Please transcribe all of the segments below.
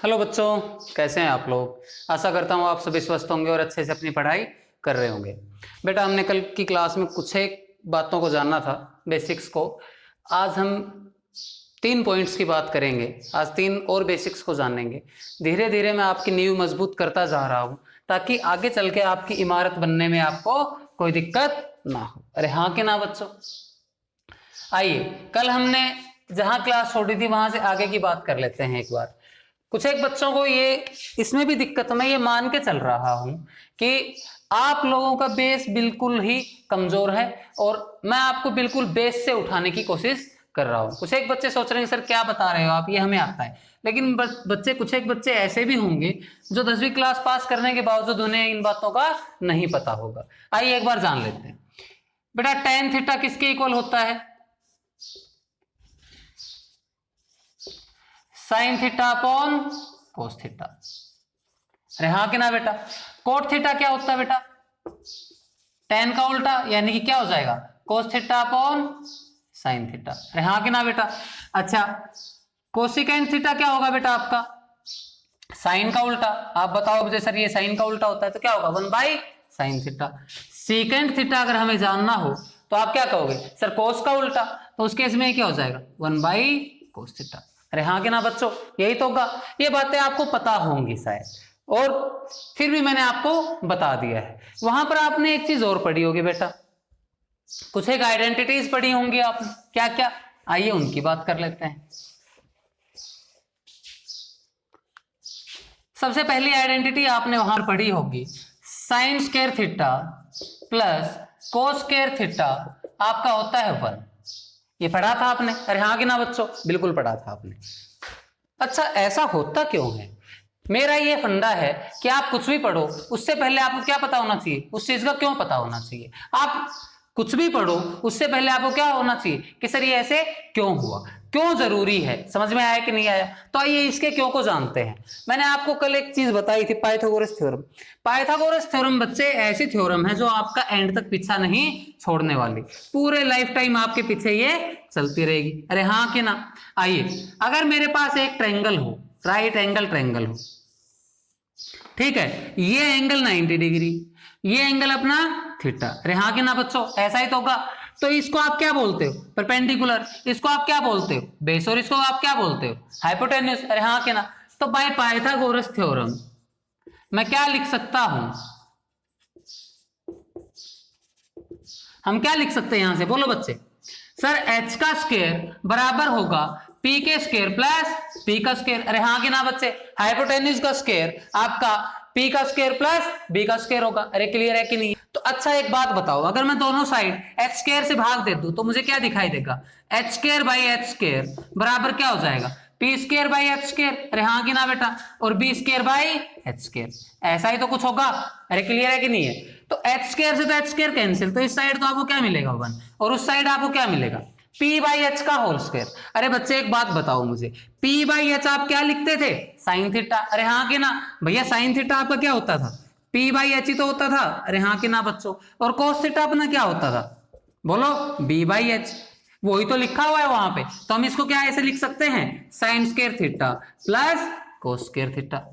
Hello बच्चों, कैसे हैं आप लोग। आशा करता हूँ आप सभी स्वस्थ होंगे और अच्छे से अपनी पढ़ाई कर रहे होंगे। बेटा, हमने कल की क्लास में कुछ एक बातों को जानना था, बेसिक्स को। आज हम 3 पॉइंट्स की बात करेंगे। आज 3 और बेसिक्स को जानेंगे। धीरे धीरे मैं आपकी नींव मजबूत करता जा रहा हूँ ताकि आगे चल के आपकी इमारत बनने में आपको कोई दिक्कत ना हो। अरे हाँ कि ना बच्चों। आइए, कल हमने जहाँ क्लास छोड़ी थी वहां से आगे की बात कर लेते हैं एक बार। कुछ एक बच्चों को ये इसमें भी दिक्कत, मैं ये मान के चल रहा हूं कि आप लोगों का बेस बिल्कुल ही कमजोर है और मैं आपको बिल्कुल बेस से उठाने की कोशिश कर रहा हूं। कुछ एक बच्चे सोच रहे हैं सर क्या बता रहे हो आप, ये हमें आता है। लेकिन बच्चे कुछ एक बच्चे ऐसे भी होंगे जो 10वीं क्लास पास करने के बावजूद उन्हें इन बातों का नहीं पता होगा। आइए एक बार जान लेते हैं। बेटा, tan थीटा किसके इक्वल होता है? Sine theta upon cos theta. अरे हाँ कि ना बेटा। कोट थीटा क्या होता है बेटा? टेन का उल्टा, यानी कि क्या हो जाएगा? Cos theta upon sine theta. अरे हाँ कि ना बेटा। अच्छा, कोसिकेंट थीटा क्या होगा बेटा आपका? साइन का उल्टा। आप बताओ मुझे सर, ये साइन का उल्टा होता है तो क्या होगा? 1/sin theta. सीकेंट थीटा अगर हमें जानना हो तो आप क्या कहोगे? सर कोस का उल्टा, तो उस केस में क्या हो जाएगा? 1/cos theta. अरे हाँ कि ना बच्चों, यही तो होगा। ये बातें आपको पता होंगी शायद, और फिर भी मैंने आपको बता दिया है। वहां पर आपने एक चीज और पढ़ी होगी बेटा, कुछ एक आइडेंटिटीज पढ़ी होंगी आपने। क्या क्या? आइए उनकी बात कर लेते हैं। सबसे पहली आइडेंटिटी आपने वहां पढ़ी होगी, sine square theta plus cos square theta आपका होता है 1। ये पढ़ा था आपने? अरे हाँ कि ना बच्चों, बिल्कुल पढ़ा था आपने। अच्छा, ऐसा होता क्यों है? मेरा ये फंडा है कि आप कुछ भी पढ़ो उससे पहले आपको क्या पता होना चाहिए? उस चीज का क्यों पता होना चाहिए। आप कुछ भी पढ़ो उससे पहले आपको क्या होना चाहिए कि सर ये ऐसे क्यों हुआ, क्यों जरूरी है। समझ में आया कि नहीं आया? तो आइए इसके क्यों को जानते हैं। मैंने आपको कल एक चीज बताई थी, पाइथागोरस थ्योरम। पाइथागोरस थ्योरम बच्चे ऐसी थ्योरम है जो आपका एंड तक पीछा नहीं छोड़ने वाली, पूरे लाइफ टाइम आपके पीछे ये चलती रहेगी। अरे हाँ कि ना। आइए, अगर मेरे पास एक ट्रायंगल हो, राइट एंगल ट्रायंगल हो, ठीक है, ये एंगल 90 डिग्री, ये एंगल अपना थीटा। अरे हाँ कि ना बच्चों, ऐसा ही तो होगा। तो इसको आप क्या बोलते हो? परपेंडिकुलर। इसको आप क्या बोलते हो? बेस। और इसको आप क्या बोलते हो? हाइपोटेन्यूज। अरे हाँ कि ना। तो बाय पाइथागोरस थ्योरम मैं क्या लिख सकता हूं? हम क्या लिख सकते हैं यहां से, बोलो बच्चे। सर एच का स्क्वायर बराबर होगा पी के स्क्वायर प्लस पी का स्क्वायर। अरे हाँ कि ना बच्चे। हाइपोटेन्यूज का स्क्वायर आपका पी का स्क्वायर प्लस बी का स्क्वायर होगा। अरे क्लियर है कि नहीं? तो अच्छा एक बात बताओ, अगर मैं दोनों साइड एच स्क्वायर से भाग दे दूं तो मुझे क्या दिखाई देगा? H square by H square बराबर क्या हो जाएगा? P square by H square. अरे हाँ कि ना बेटा। और B square by H square, ऐसा ही तो कुछ होगा। अरे क्लियर है कि नहीं है? तो एच स्क्वायर से तो एच स्क्वायर कैंसिल, तो इस साइड तो आपको क्या मिलेगा 1, और उस साइड आपको क्या मिलेगा? पी बाई एच का होल स्क्वायर। अरे बच्चे एक बात बताओ मुझे, पी बाई एच आप क्या लिखते थे? Sine theta. अरे हाँ कि ना भैया, साइन थीटा आपका क्या होता था? पी बाई एच ही तो होता था। अरे हाँ कि ना बच्चों। और कोस थीटा अपना क्या होता था? बोलो, बी बाई एच। वही तो लिखा हुआ है वहां पे। तो हम इसको क्या ऐसे लिख सकते हैं? Sine square theta plus cos square theta.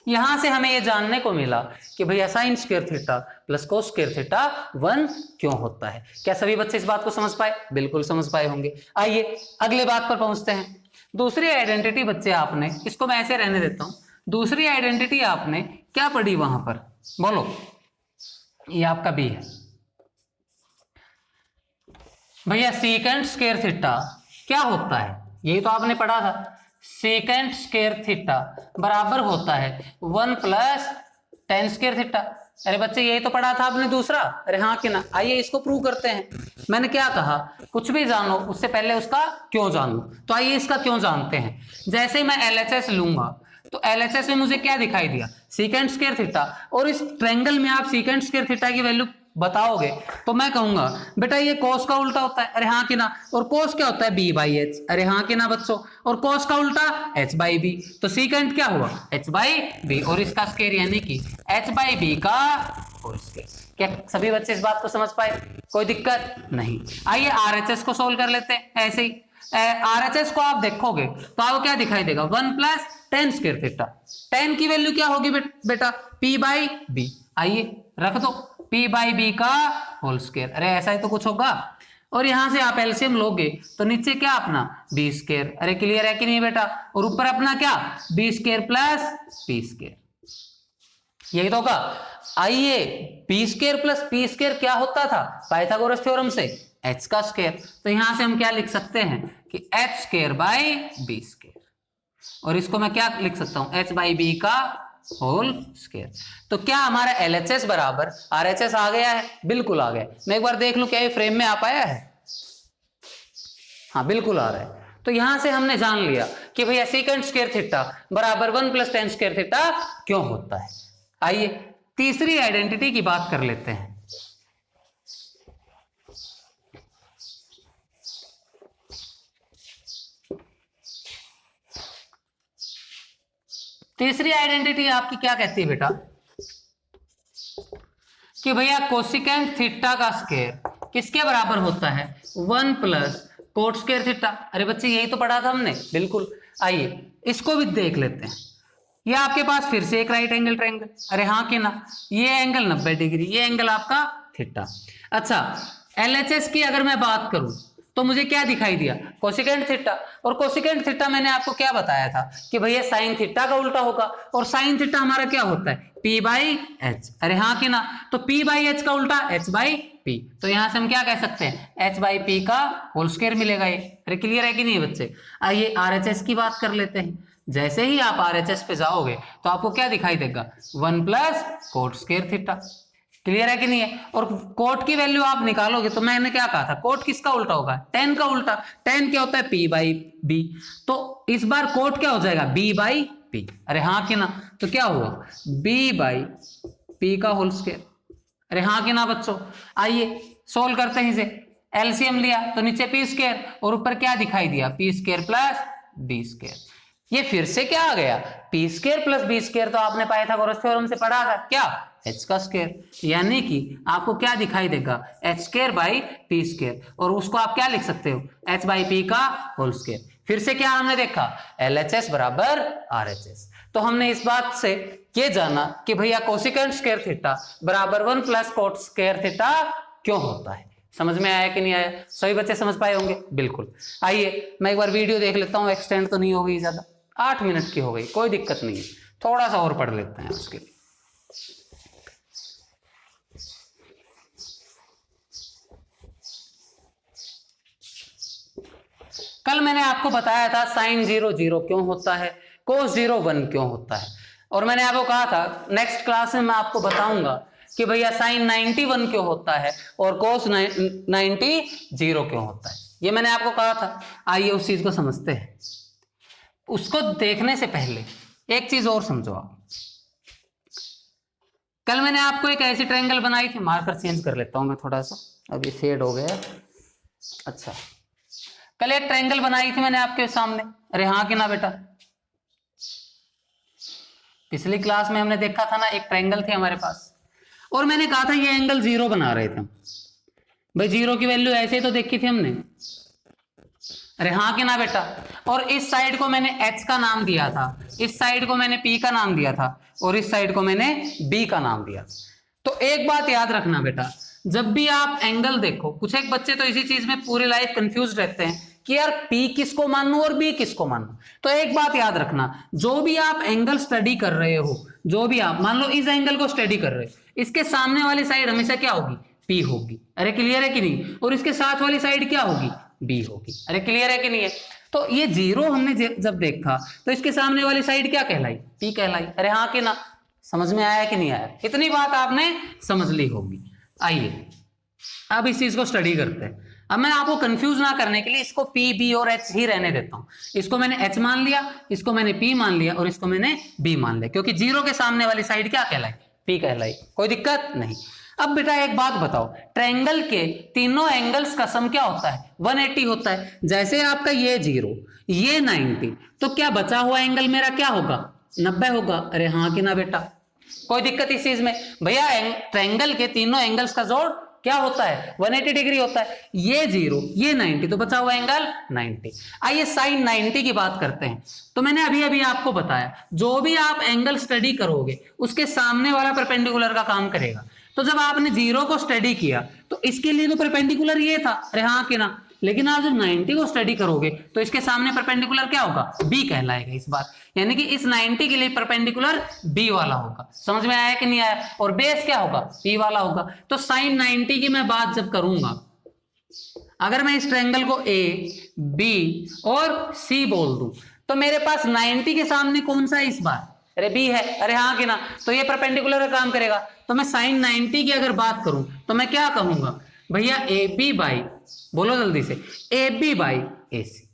यहां से हमें यह जानने को मिला कि भैया sine square theta plus cos square theta 1 क्यों होता है। क्या सभी बच्चे इस बात को समझ पाए? बिल्कुल समझ पाए होंगे। आइए अगले बात पर पहुंचते हैं। दूसरी आइडेंटिटी बच्चे आपने, इसको मैं ऐसे रहने देता हूं, दूसरी आइडेंटिटी आपने क्या पढ़ी वहां पर, बोलो। ये आपका बी है भैया। सीकेंट स्क्वायर थीटा क्या होता है? यही तो आपने पढ़ा था। सीकेंट स्क्वायर थीटा बराबर होता है 1 प्लस टेन स्क्वायर थीटा। अरे बच्चे यही तो पढ़ा था आपने दूसरा। अरे हाँ कि ना। आइए इसको प्रूव करते हैं। मैंने क्या कहा, कुछ भी जानो उससे पहले उसका क्यों जानो। तो आइए इसका क्यों जानते हैं। जैसे ही मैं एलएचएस लूंगा तो एलएचएस में मुझे क्या दिखाई दिया? Secant square theta. और इस ट्रायंगल में आप सीकेंट स्क्वायर थीटा की वैल्यू बताओगे तो मैं कहूंगा बेटा ये कोस का उल्टा होता है। अरे हाँ कि ना। और कोस क्या होता है? B by H. अरे हाँ कि ना बच्चों। और कोस का उल्टा एच बाई बी। तो सीकेंट क्या हुआ? एच बाई बी, और इसका स्क्वायर यानी कि एच बाई बी का होल स्क्वायर। क्या सभी बच्चे इस बात को समझ पाए? कोई दिक्कत नहीं। आइए आरएचएस को सोल्व कर लेते हैं ऐसे ही। आरएचएस को आप देखोगे तो आपको क्या दिखाई देगा, 1 plus ten square theta. Ten की वैल्यू क्या होगी बेटा, पी बाई बी। आइए रख दो पी बाई बी का होल स्क्वायर, अरे ऐसा ही तो कुछ होगा। और यहां से आप एलसीएम लोगे तो नीचे क्या अपना बी स्क्वायर, अरे क्लियर है कि नहीं बेटा, और ऊपर अपना क्या B square plus P square, यही तो होगा। आइए B square plus P square क्या होता था पाइथागोरस थ्योरम से, एच का स्क्वायर। तो यहां से हम क्या लिख सकते हैं कि H square by B square, और इसको मैं क्या लिख सकता हूं एच बाई बी का होल स्क्वायर। तो क्या हमारा एलएचएस बराबर आरएचएस आ गया है, बिल्कुल आ गया। मैं एक बार देख लूं क्या ये फ्रेम में आ पाया है, हाँ बिल्कुल आ रहा है। तो यहां से हमने जान लिया कि भैया सेकंड स्क्वायर थीटा बराबर 1 प्लस टेन स्क्वायर थीटा क्यों होता है। आइए तीसरी आइडेंटिटी की बात कर लेते हैं। तीसरी आइडेंटिटी आपकी क्या कहती है बेटा कि भैया कोसिकेंट थीटा का स्क्वायर किसके बराबर होता है, 1 प्लस कोट स्क्वायर थीटा। अरे बच्चे यही तो पढ़ा था हमने, बिल्कुल। आइए इसको भी देख लेते हैं। ये आपके पास फिर से एक राइट एंगल ट्रायंगल, अरे हाँ कि ना, ये एंगल 90 डिग्री, ये एंगल आपका थीटा। अच्छा एलएचएस की अगर मैं बात करूं तो मुझे क्या दिखाई दिया, कोसिकेंट थीटा। और कोसिकेंट थीटा मैंने आपको क्या बताया था कि भैया साइन थीटा का उल्टा होगा, और साइन थीटा हमारा क्या होता है P बाई एच, अरे हाँ कि ना। तो P बाई एच का उल्टा H बाई P, तो यहां से हम क्या कह सकते हैं H बाई P का होल स्क्वायर मिलेगा ये। अरे क्लियर है कि नहीं बच्चे। आइए आरएचएस की बात कर लेते हैं। जैसे ही आप आरएचएस पे जाओगे तो आपको क्या दिखाई देगा, 1 plus coat square theta. Clear है कि नहीं है। और कोट की वैल्यू आप निकालोगे तो मैंने क्या कहा था, कोट किसका उल्टा होगा, टेन का उल्टा। टेन क्या होता है P बाई बी, तो इस बार कोट क्या हो जाएगा B बाई पी, अरे हाँ कि ना। तो क्या हुआ B बाई पी का होल स्क्वायर, अरे हाँ कि ना बच्चों। आइए सोल्व करते हैं इसे, एलसीएम लिया तो नीचे पी स्क्वायर और ऊपर क्या दिखाई दिया P square plus B square. ये फिर से क्या आ गया P square plus B square, तो आपने पाइथागोरस थ्योरम से पढ़ा था क्या, एच का स्क्वायर। यानी कि आपको क्या दिखाई देगा H square by P square, और उसको आप क्या लिख सकते हो एच बाई पी का होल स्क्वायर। फिर से क्या हमने देखा एलएचएस बराबर आरएचएस। तो हमने इस बात से ये जाना कि भैया कोसिकेंट स्क्वायर थीटा बराबर 1 प्लस कोट स्क्वायर थीटा क्यों होता है। समझ में आया कि नहीं आया, सभी बच्चे समझ पाए होंगे, बिल्कुल। आइए मैं एक बार वीडियो देख लेता हूँ, एक्सटेंड तो नहीं हो गई ज्यादा, 8 मिनट की हो गई, कोई दिक्कत नहीं है, थोड़ा सा और पढ़ लेते हैं उसके लिए। कल मैंने आपको बताया था साइन 0 0 क्यों होता है, कोस 0 1 क्यों होता है, और मैंने आपको कहा था नेक्स्ट क्लास में मैं आपको बताऊंगा कि भैया साइन 90 1 क्यों होता है और कोस 90 0 क्यों होता है, ये मैंने आपको कहा था। आइए उस चीज को समझते हैं। उसको देखने से पहले एक चीज और समझो आप। कल मैंने आपको एक ऐसी ट्रायंगल बनाई थी, मार्कर चेंज कर लेता हूं मैं थोड़ा सा, अभी फेड हो गया। अच्छा कल एक ट्रायंगल बनाई थी मैंने आपके सामने, अरे हाँ कि ना बेटा। पिछली क्लास में हमने देखा था ना एक ट्रायंगल थी हमारे पास, और मैंने कहा था ये एंगल 0 बना रहे थे भाई, 0 की वैल्यू ऐसे ही तो देखी थी हमने, अरे हाँ कि ना बेटा। और इस साइड को मैंने H का नाम दिया था, इस साइड को मैंने P का नाम दिया था, और इस साइड को मैंने B का नाम दिया। तो एक बात याद रखना बेटा, जब भी आप एंगल देखो, कुछ एक बच्चे तो इसी चीज में पूरी लाइफ कंफ्यूज रहते हैं कि यार P किसको मानूं और B किसको मानूं। तो एक बात याद रखना, जो भी आप एंगल स्टडी कर रहे हो, जो भी आप मान लो इस एंगल को स्टडी कर रहे हो, इसके सामने वाली साइड हमेशा क्या होगी P होगी, अरे क्लियर है कि नहीं, और इसके साथ वाली साइड क्या होगी B होगी, अरे क्लियर है कि नहीं है। तो ये 0 हमने जब देखा तो इसके सामने वाली साइड क्या कहलाई P कहलाई, अरे हाँ कि ना। समझ में आया कि नहीं आया, इतनी बात आपने समझ ली होगी। आइए अब इस चीज को स्टडी करते हैं। अब मैं आपको कंफ्यूज ना करने के लिए इसको P B और H ही रहने देता हूं। इसको मैंने H मान लिया, इसको मैंने P मान लिया, और इसको मैंने B मान लिया, क्योंकि 0 के सामने वाली साइड क्या कहलाई P कहलाई, कोई दिक्कत नहीं। अब बेटा एक बात बताओ, ट्रायंगल के तीनों एंगल्स का सम क्या होता है 180 होता है। जैसे आपका ये 0 ये 90, तो क्या बचा हुआ एंगल मेरा क्या होगा 90 होगा, अरे हाँ कि ना बेटा। कोई दिक्कत इस चीज में भैया, ट्रायंगल के तीनों एंगल्स का जोड़ क्या होता है 180 डिग्री होता है, ये 0 ये 90, तो बचा हुआ एंगल 90। आइए साइन 90 की बात करते हैं। तो मैंने अभी अभी आपको बताया जो भी आप एंगल स्टडी करोगे उसके सामने वाला परपेंडिकुलर का काम करेगा। तो जब आपने 0 को स्टडी किया तो इसके लिए तो परपेंडिकुलर ये था, अरे हाँ कि ना, लेकिन आप जब 90 को स्टडी करोगे तो इसके सामने परपेंडिकुलर क्या होगा, बी कहलाएगा इस बार, यानी कि इस 90 के लिए परपेंडिकुलर बी वाला होगा। समझ में आया कि नहीं आया? और बेस क्या होगा, पी वाला होगा। तो साइन 90 की मैं बात जब करूंगा, अगर मैं इस ट्रायंगल को ए बी और सी बोल दूं तो मेरे पास 90 के सामने कौन सा है इस बार, अरे बी है, अरे हाँ कि ना, तो ये परपेंडिकुलर का काम करेगा। तो मैं साइन 90 की अगर बात करूं तो मैं क्या कहूंगा भैया, ए बी बाई, बोलो जल्दी से, ए बी बाई ए सी।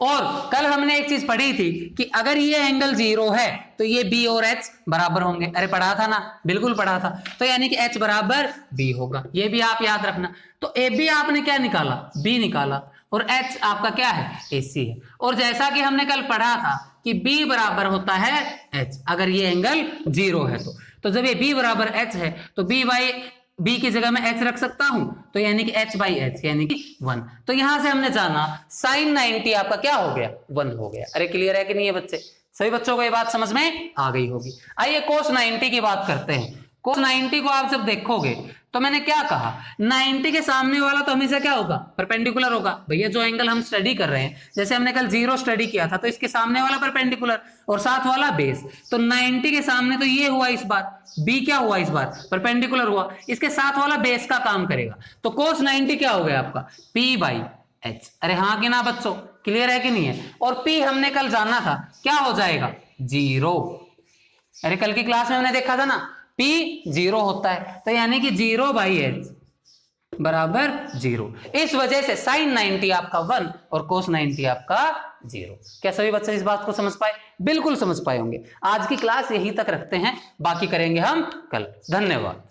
और कल हमने एक चीज पढ़ी थी कि अगर ये एंगल 0 है तो ये बी और एच बराबर होंगे, अरे पढ़ा था ना, बिल्कुल पढ़ा था। तो यानी कि एच बराबर बी होगा, ये भी आप याद रखना। तो ए बी आपने क्या निकाला, बी निकाला, और एच आपका क्या है, ए सी है। और जैसा कि हमने कल पढ़ा था कि बी बराबर होता है एच, अगर ये एंगल 0 है तो जब ये बी बराबर एच है तो बी बाई बी की जगह में एच रख सकता हूं, तो यानी कि एच बाई एच यानी कि 1। तो यहां से हमने जाना साइन 90 आपका क्या हो गया, 1 हो गया। अरे क्लियर है कि नहीं है बच्चे? सभी बच्चों को ये बात समझ में आ गई होगी। आइए कोस 90 की बात करते हैं। कोस 90 को आप जब देखोगे तो मैंने क्या कहा, 90 के सामने वाला तो हमेशा क्या होगा, परपेंडिकुलर होगा। भैया जो एंगल हम स्टडी कर रहे हैं, जैसे हमने कल 0 स्टडी किया था, तो इसके सामने वाला परपेंडिकुलर और साथ वाला बेस, तो 90 के सामने तो ये हुआ इस बार, बी क्या हुआ इस बार, परपेंडिकुलर हुआ, इसके साथ वाला बेस का काम करेगा। तो कोस 90 क्या हो गया आपका, पी बाई एच। अरे हाँ कि ना बच्चों, क्लियर है कि नहीं है? और पी हमने कल जाना था क्या हो जाएगा, 0। अरे कल की क्लास में हमने देखा था ना P 0 होता है, तो यानी कि 0 बाई एच बराबर 0। इस वजह से साइन 90 आपका 1 और कोस 90 आपका 0। क्या सभी बच्चे इस बात को समझ पाए? बिल्कुल समझ पाए होंगे। आज की क्लास यहीं तक रखते हैं, बाकी करेंगे हम कल। धन्यवाद।